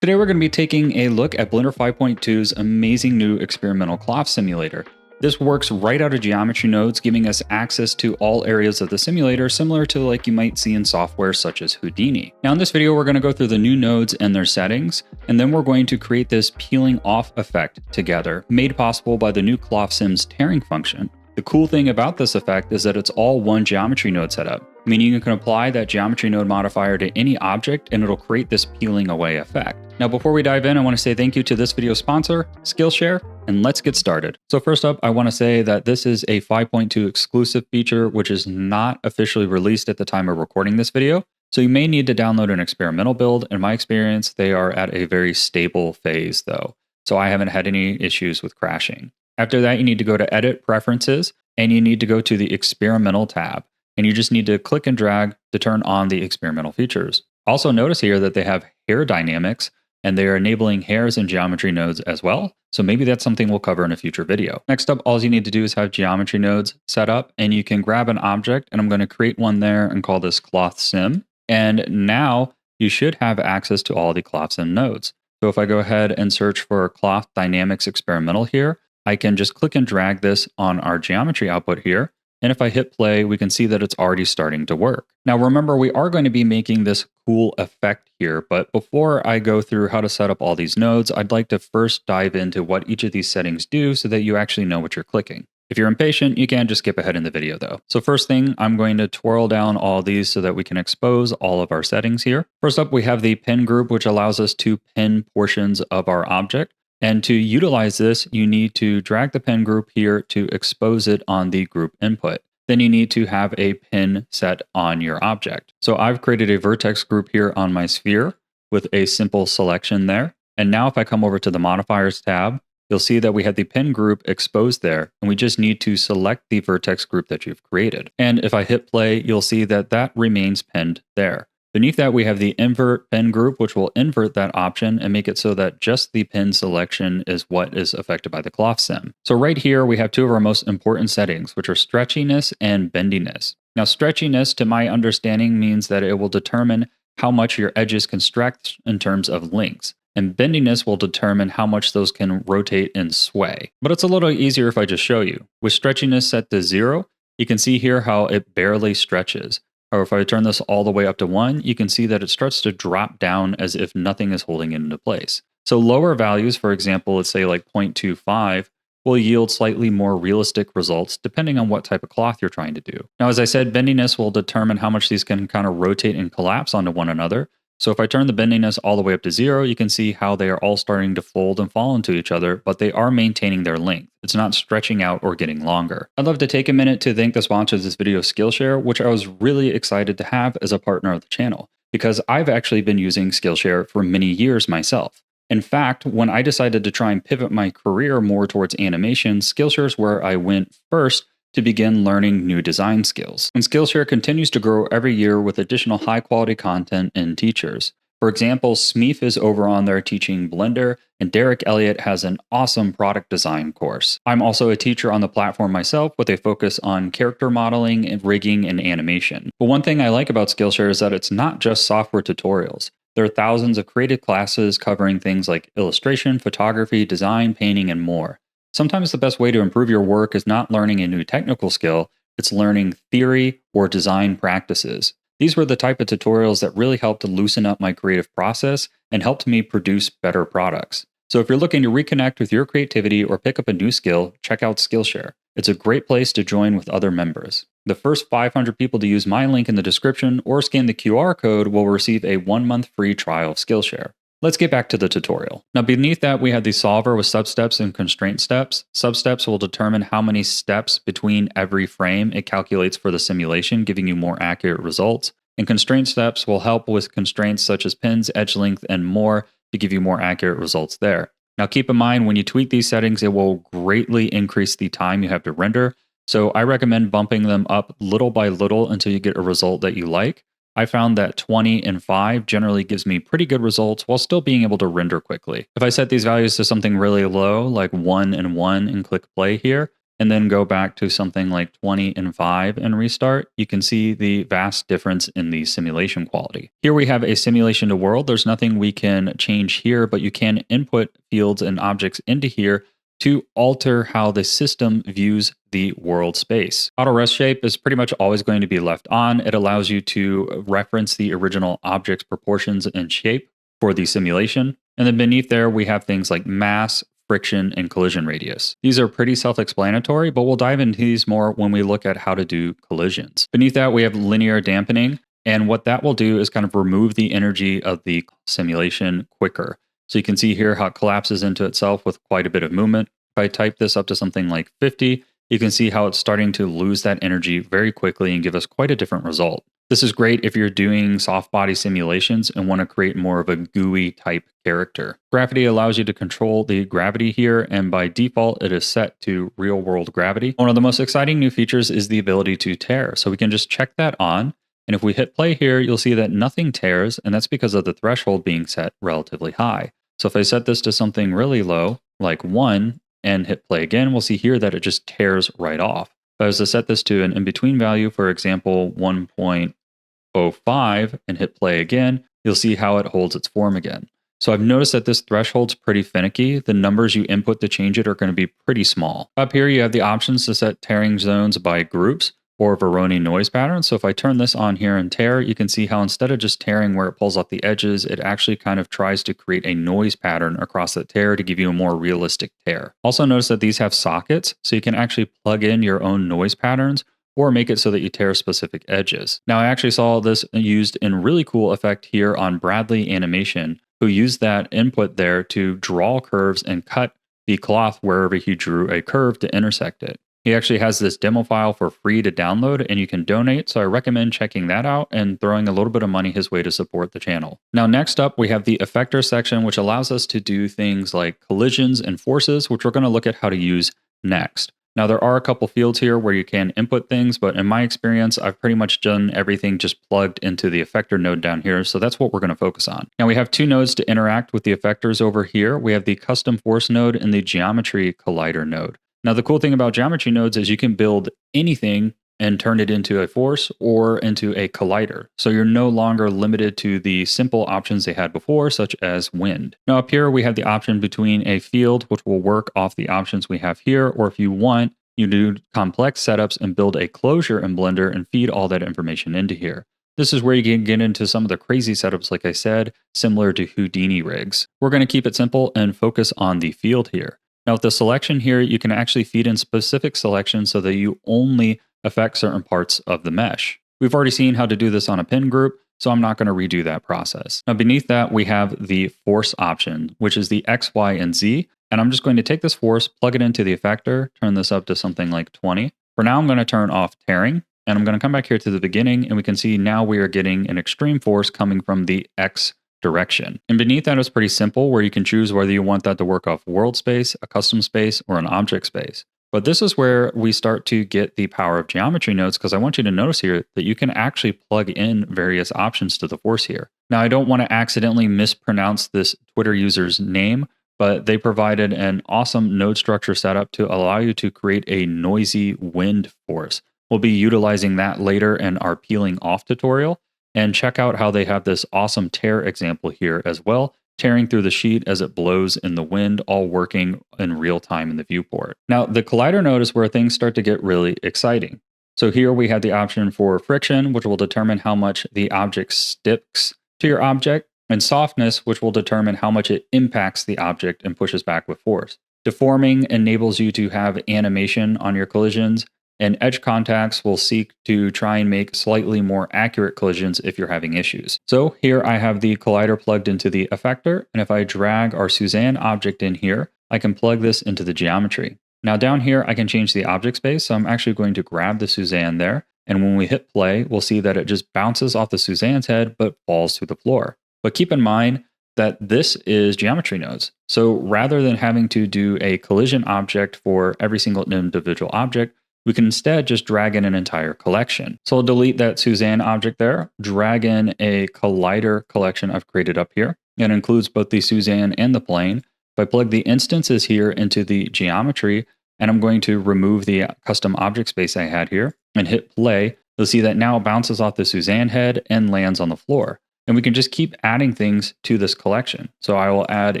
Today we're going to be taking a look at Blender 5.2's amazing new experimental cloth simulator. This works right out of geometry nodes, giving us access to all areas of the simulator, similar to like you might see in software such as Houdini. Now in this video, we're going to go through the new nodes and their settings, and then we're going to create this peeling off effect together, made possible by the new Cloth Sim's tearing function. The cool thing about this effect is that it's all one geometry node setup, meaning you can apply that geometry node modifier to any object and it'll create this peeling away effect. Now, before we dive in, I want to say thank you to this video sponsor, Skillshare, and let's get started. So first up, I want to say that this is a 5.2 exclusive feature, which is not officially released at the time of recording this video. So you may need to download an experimental build. In my experience, they are at a very stable phase though. So I haven't had any issues with crashing. After that, you need to go to Edit Preferences, and you need to go to the Experimental tab, and you just need to click and drag to turn on the experimental features. Also notice here that they have hair dynamics, and they are enabling hairs and geometry nodes as well, so maybe that's something we'll cover in a future video. Next up, all you need to do is have geometry nodes set up, and you can grab an object, and I'm going to create one there and call this Cloth Sim, and now you should have access to all the Cloth Sim nodes. So if I go ahead and search for Cloth Dynamics Experimental here, I can just click and drag this on our geometry output here. And if I hit play, we can see that it's already starting to work. Now, remember, we are going to be making this cool effect here. But before I go through how to set up all these nodes, I'd like to first dive into what each of these settings do so that you actually know what you're clicking. If you're impatient, you can just skip ahead in the video though. So first thing, I'm going to twirl down all these so that we can expose all of our settings here. First up, we have the pin group, which allows us to pin portions of our object. And to utilize this, you need to drag the pin group here to expose it on the group input. Then you need to have a pin set on your object. So I've created a vertex group here on my sphere with a simple selection there. And now if I come over to the modifiers tab, you'll see that we have the pin group exposed there, and we just need to select the vertex group that you've created. And if I hit play, you'll see that that remains pinned there. Beneath that, we have the invert pin group, which will invert that option and make it so that just the pin selection is what is affected by the cloth sim. So right here, we have two of our most important settings, which are stretchiness and bendiness. Now, stretchiness, to my understanding, means that it will determine how much your edges can stretch in terms of lengths. And bendiness will determine how much those can rotate and sway. But it's a little easier if I just show you. With stretchiness set to 0, you can see here how it barely stretches. Or if I turn this all the way up to 1, you can see that it starts to drop down as if nothing is holding it into place. So lower values, for example, let's say like 0.25, will yield slightly more realistic results depending on what type of cloth you're trying to do. Now, as I said, bendiness will determine how much these can kind of rotate and collapse onto one another. So if I turn the bendiness all the way up to 0, you can see how they are all starting to fold and fall into each other, but they are maintaining their length. It's not stretching out or getting longer. I'd love to take a minute to thank the sponsor of this video, Skillshare, which I was really excited to have as a partner of the channel, because I've actually been using Skillshare for many years myself. In fact, when I decided to try and pivot my career more towards animation, Skillshare is where I went first to begin learning new design skills. And Skillshare continues to grow every year with additional high-quality content and teachers. For example, Smeef is over on there teaching Blender, and Derek Elliott has an awesome product design course. I'm also a teacher on the platform myself with a focus on character modeling and rigging and animation. But one thing I like about Skillshare is that it's not just software tutorials. There are thousands of creative classes covering things like illustration, photography, design, painting, and more. Sometimes the best way to improve your work is not learning a new technical skill, it's learning theory or design practices. These were the type of tutorials that really helped to loosen up my creative process and helped me produce better products. So if you're looking to reconnect with your creativity or pick up a new skill, check out Skillshare. It's a great place to join with other members. The first 500 people to use my link in the description or scan the QR code will receive a 1-month free trial of Skillshare. Let's get back to the tutorial. Now beneath that, we have the solver with substeps and constraint steps. Substeps will determine how many steps between every frame it calculates for the simulation, giving you more accurate results. And constraint steps will help with constraints such as pins, edge length, and more to give you more accurate results there. Now keep in mind, when you tweak these settings, it will greatly increase the time you have to render. So I recommend bumping them up little by little until you get a result that you like. I found that 20 and 5 generally gives me pretty good results while still being able to render quickly. If I set these values to something really low, like 1 and 1, and click play here, and then go back to something like 20 and 5 and restart, you can see the vast difference in the simulation quality. Here we have a simulation to world. There's nothing we can change here, but you can input fields and objects into here to alter how the system views the world space. Auto rest shape is pretty much always going to be left on. It allows you to reference the original object's proportions and shape for the simulation. And then beneath there, we have things like mass, friction, and collision radius. These are pretty self-explanatory, but we'll dive into these more when we look at how to do collisions. Beneath that, we have linear dampening. And what that will do is kind of remove the energy of the simulation quicker. So you can see here how it collapses into itself with quite a bit of movement. If I type this up to something like 50, you can see how it's starting to lose that energy very quickly and give us quite a different result. This is great if you're doing soft body simulations and want to create more of a gooey type character. Gravity allows you to control the gravity here, and by default, it is set to real world gravity. One of the most exciting new features is the ability to tear. So we can just check that on. And if we hit play here, you'll see that nothing tears, and that's because of the threshold being set relatively high. So if I set this to something really low, like 1, and hit play again, we'll see here that it just tears right off. If I was to set this to an in-between value, for example, 1.05, and hit play again, you'll see how it holds its form again. So I've noticed that this threshold's pretty finicky. The numbers you input to change it are going to be pretty small. Up here, you have the options to set tearing zones by groups or Voronoi noise pattern. So if I turn this on here and tear, you can see how instead of just tearing where it pulls off the edges, it actually kind of tries to create a noise pattern across that tear to give you a more realistic tear. Also notice that these have sockets, so you can actually plug in your own noise patterns or make it so that you tear specific edges. Now, I actually saw this used in really cool effect here on Bradley Animation, who used that input there to draw curves and cut the cloth wherever he drew a curve to intersect it. He actually has this demo file for free to download, and you can donate, so I recommend checking that out and throwing a little bit of money his way to support the channel. Now, next up, we have the effector section, which allows us to do things like collisions and forces, which we're going to look at how to use next. Now, there are a couple fields here where you can input things, but in my experience, I've pretty much done everything just plugged into the effector node down here, so that's what we're going to focus on. Now, we have two nodes to interact with the effectors over here. We have the custom force node and the geometry collider node. Now, the cool thing about geometry nodes is you can build anything and turn it into a force or into a collider. So you're no longer limited to the simple options they had before, such as wind. Now, up here, we have the option between a field, which will work off the options we have here, or if you want, you do complex setups and build a closure in Blender and feed all that information into here. This is where you can get into some of the crazy setups, like I said, similar to Houdini rigs. We're going to keep it simple and focus on the field here. Now, with the selection here, you can actually feed in specific selections so that you only affect certain parts of the mesh. We've already seen how to do this on a pin group, so I'm not going to redo that process. Now, beneath that, we have the force option, which is the X, Y, and Z. And I'm just going to take this force, plug it into the effector, turn this up to something like 20. For now, I'm going to turn off tearing, and I'm going to come back here to the beginning, and we can see now we are getting an extreme force coming from the X direction. And beneath that is pretty simple, where you can choose whether you want that to work off world space, a custom space, or an object space. But this is where we start to get the power of geometry nodes, because I want you to notice here that you can actually plug in various options to the force here. Now, I don't want to accidentally mispronounce this Twitter user's name, but they provided an awesome node structure setup to allow you to create a noisy wind force. We'll be utilizing that later in our peeling off tutorial. And check out how they have this awesome tear example here as well, tearing through the sheet as it blows in the wind, all working in real time in the viewport. Now, the collider node is where things start to get really exciting. So here we have the option for friction, which will determine how much the object sticks to your object, and softness, which will determine how much it impacts the object and pushes back with force. Deforming enables you to have animation on your collisions, and edge contacts will seek to try and make slightly more accurate collisions if you're having issues. So here I have the collider plugged into the effector, and if I drag our Suzanne object in here, I can plug this into the geometry. Now down here, I can change the object space, so I'm actually going to grab the Suzanne there, and when we hit play, we'll see that it just bounces off the Suzanne's head, but falls to the floor. But keep in mind that this is geometry nodes. So rather than having to do a collision object for every single individual object, we can instead just drag in an entire collection. So I'll delete that Suzanne object there, drag in a collider collection I've created up here. It includes both the Suzanne and the plane. If I plug the instances here into the geometry, and I'm going to remove the custom object space I had here and hit play. You'll see that now it bounces off the Suzanne head and lands on the floor. And we can just keep adding things to this collection. So I will add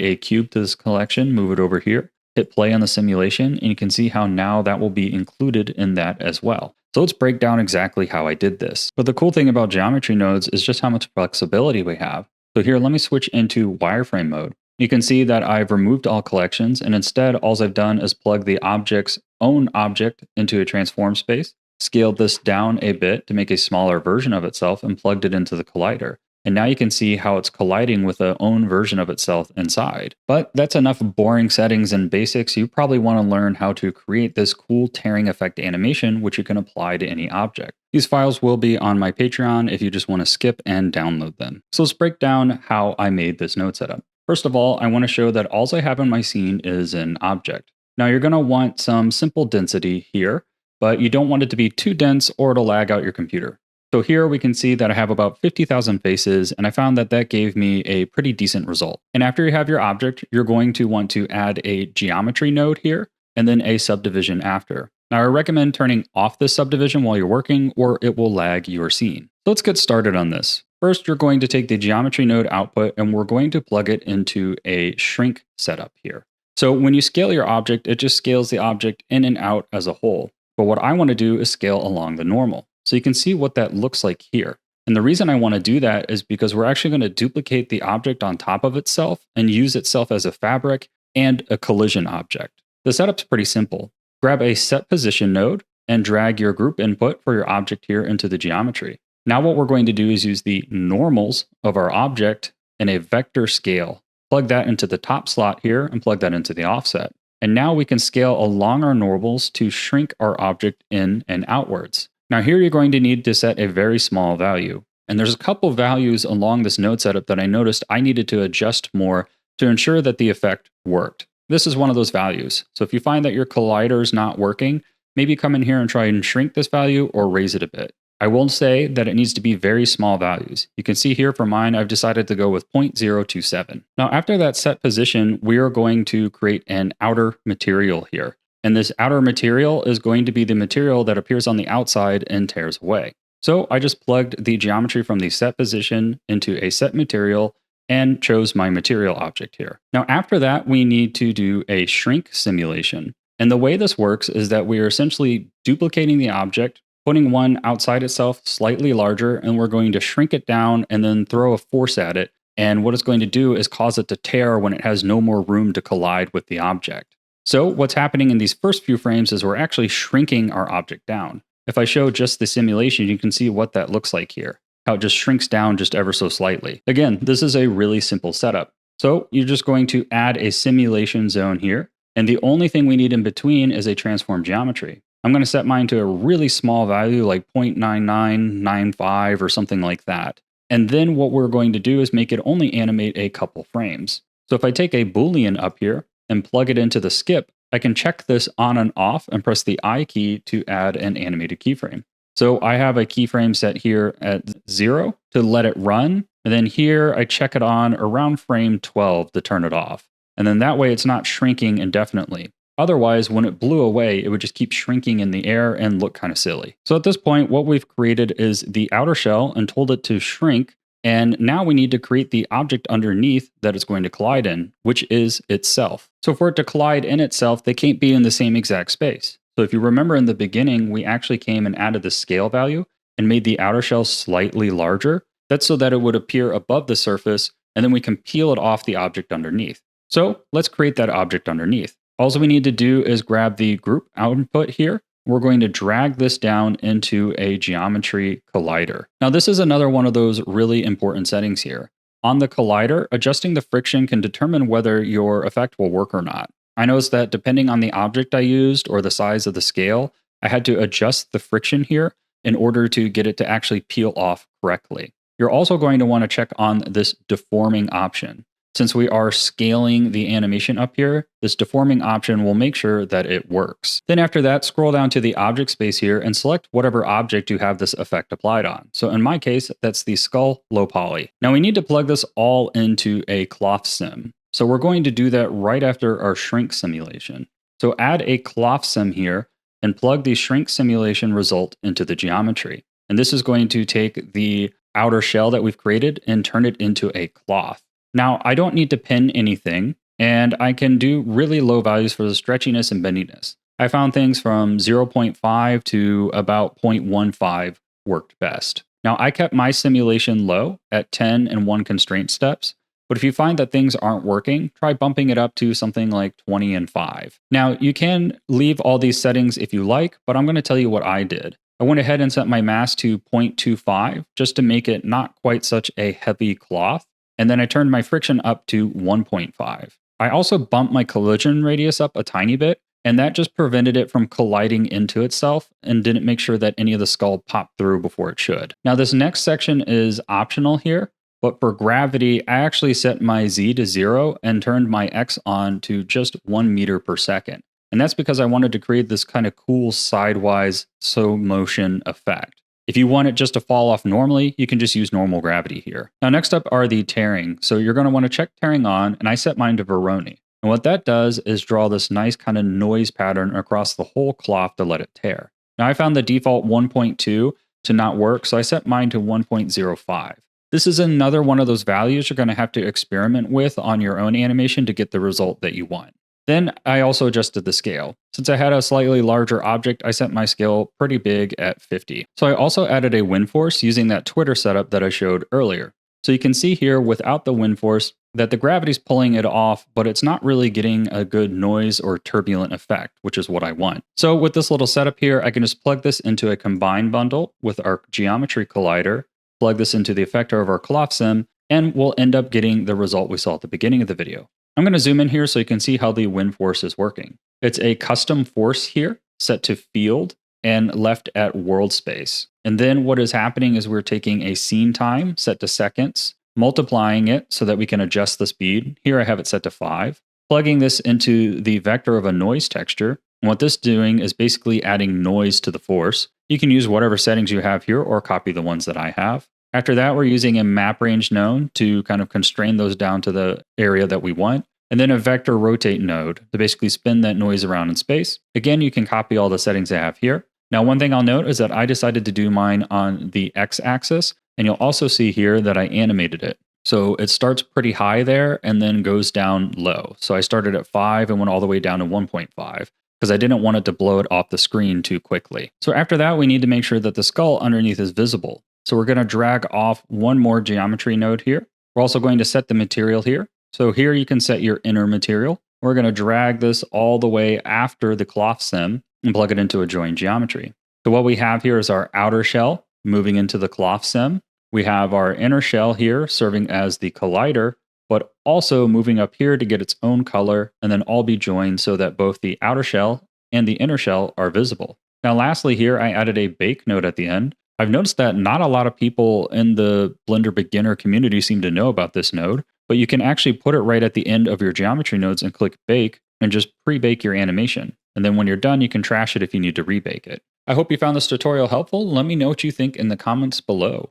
a cube to this collection, move it over here, hit play on the simulation, and you can see how now that will be included in that as well. So let's break down exactly how I did this. But the cool thing about geometry nodes is just how much flexibility we have. So here, let me switch into wireframe mode. You can see that I've removed all collections, and instead all I've done is plug the object's own object into a transform space, scaled this down a bit to make a smaller version of itself, and plugged it into the collider. And now you can see how it's colliding with the own version of itself inside. But that's enough boring settings and basics. You probably want to learn how to create this cool tearing effect animation, which you can apply to any object. These files will be on my Patreon if you just want to skip and download them. So let's break down how I made this node setup. First of all, I want to show that all I have in my scene is an object. Now you're going to want some simple density here, but you don't want it to be too dense or to lag out your computer. So here we can see that I have about 50,000 faces, and I found that that gave me a pretty decent result. And after you have your object, you're going to want to add a geometry node here, and then a subdivision after. Now I recommend turning off this subdivision while you're working, or it will lag your scene. So let's get started on this. First, you're going to take the geometry node output, and we're going to plug it into a shrink setup here. So when you scale your object, it just scales the object in and out as a whole. But what I want to do is scale along the normal. So you can see what that looks like here. And the reason I want to do that is because we're actually going to duplicate the object on top of itself and use itself as a fabric and a collision object. The setup's pretty simple. Grab a set position node and drag your group input for your object here into the geometry. Now what we're going to do is use the normals of our object in a vector scale. Plug that into the top slot here and plug that into the offset. And now we can scale along our normals to shrink our object in and outwards. Now here you're going to need to set a very small value. And there's a couple values along this node setup that I noticed I needed to adjust more to ensure that the effect worked. This is one of those values. So if you find that your collider is not working, maybe come in here and try and shrink this value or raise it a bit. I will say that it needs to be very small values. You can see here for mine, I've decided to go with 0.027. Now after that set position, we are going to create an outer material here. And this outer material is going to be the material that appears on the outside and tears away. So I just plugged the geometry from the set position into a set material and chose my material object here. Now after that, we need to do a shrink simulation. And the way this works is that we are essentially duplicating the object, putting one outside itself slightly larger, and we're going to shrink it down and then throw a force at it. And what it's going to do is cause it to tear when it has no more room to collide with the object. So what's happening in these first few frames is we're actually shrinking our object down. If I show just the simulation, you can see what that looks like here, how it just shrinks down just ever so slightly. Again, this is a really simple setup. So you're just going to add a simulation zone here. And the only thing we need in between is a transform geometry. I'm going to set mine to a really small value like 0.9995 or something like that. And then what we're going to do is make it only animate a couple frames. So if I take a Boolean up here and plug it into the skip, I can check this on and off and press the I key to add an animated keyframe. So I have a keyframe set here at 0 to let it run. And then here I check it on around frame 12 to turn it off. And then that way it's not shrinking indefinitely. Otherwise, when it blew away, it would just keep shrinking in the air and look kind of silly. So at this point, what we've created is the outer shell and told it to shrink. And now we need to create the object underneath that it's going to collide in, which is itself. So for it to collide in itself, they can't be in the same exact space. So if you remember in the beginning, we actually came and added the scale value and made the outer shell slightly larger. That's so that it would appear above the surface, and then we can peel it off the object underneath. So let's create that object underneath. All we need to do is grab the group output here. We're going to drag this down into a geometry collider. Now, this is another one of those really important settings here. On the collider, adjusting the friction can determine whether your effect will work or not. I noticed that depending on the object I used or the size of the scale, I had to adjust the friction here in order to get it to actually peel off correctly. You're also going to want to check on this deforming option. Since we are scaling the animation up here, this deforming option will make sure that it works. Then after that, scroll down to the object space here and select whatever object you have this effect applied on. So in my case, that's the skull low poly. Now we need to plug this all into a cloth sim. So we're going to do that right after our shrink simulation. So add a cloth sim here and plug the shrink simulation result into the geometry. And this is going to take the outer shell that we've created and turn it into a cloth. Now, I don't need to pin anything, and I can do really low values for the stretchiness and bendiness. I found things from 0.5 to about 0.15 worked best. Now, I kept my simulation low at 10 and 1 constraint steps, but if you find that things aren't working, try bumping it up to something like 20 and 5. Now, you can leave all these settings if you like, but I'm going to tell you what I did. I went ahead and set my mass to 0.25 just to make it not quite such a heavy cloth, and then I turned my friction up to 1.5. I also bumped my collision radius up a tiny bit, and that just prevented it from colliding into itself and didn't make sure that any of the skull popped through before it should. Now, this next section is optional here, but for gravity, I actually set my Z to 0 and turned my X on to just 1 meter per second. And that's because I wanted to create this kind of cool sidewise slow motion effect. If you want it just to fall off normally, you can just use normal gravity here. Now, next up are the tearing. So you're going to want to check tearing on, and I set mine to Veroni. And what that does is draw this nice kind of noise pattern across the whole cloth to let it tear. Now, I found the default 1.2 to not work, so I set mine to 1.05. This is another one of those values you're going to have to experiment with on your own animation to get the result that you want. Then I also adjusted the scale. Since I had a slightly larger object, I set my scale pretty big at 50. So I also added a wind force using that Twitter setup that I showed earlier. So you can see here without the wind force that the gravity's pulling it off, but it's not really getting a good noise or turbulent effect, which is what I want. So with this little setup here, I can just plug this into a combine bundle with our geometry collider, plug this into the effector of our cloth sim, and we'll end up getting the result we saw at the beginning of the video. I'm going to zoom in here so you can see how the wind force is working. It's a custom force here set to field and left at world space. And then what is happening is we're taking a scene time set to seconds, multiplying it so that we can adjust the speed. Here I have it set to 5, plugging this into the vector of a noise texture. And what this is doing is basically adding noise to the force. You can use whatever settings you have here or copy the ones that I have. After that, we're using a map range node to kind of constrain those down to the area that we want. And then a vector rotate node to basically spin that noise around in space. Again, you can copy all the settings I have here. Now, one thing I'll note is that I decided to do mine on the x-axis, and you'll also see here that I animated it. So it starts pretty high there and then goes down low. So I started at 5 and went all the way down to 1.5 because I didn't want it to blow it off the screen too quickly. So after that, we need to make sure that the skull underneath is visible. So we're going to drag off one more geometry node here. We're also going to set the material here. So here you can set your inner material. We're going to drag this all the way after the cloth sim and plug it into a join geometry. So what we have here is our outer shell moving into the cloth sim. We have our inner shell here serving as the collider, but also moving up here to get its own color and then all be joined so that both the outer shell and the inner shell are visible. Now lastly here, I added a bake node at the end. I've noticed that not a lot of people in the Blender beginner community seem to know about this node, but you can actually put it right at the end of your geometry nodes and click bake and just pre-bake your animation. And then when you're done, you can trash it if you need to rebake it. I hope you found this tutorial helpful. Let me know what you think in the comments below.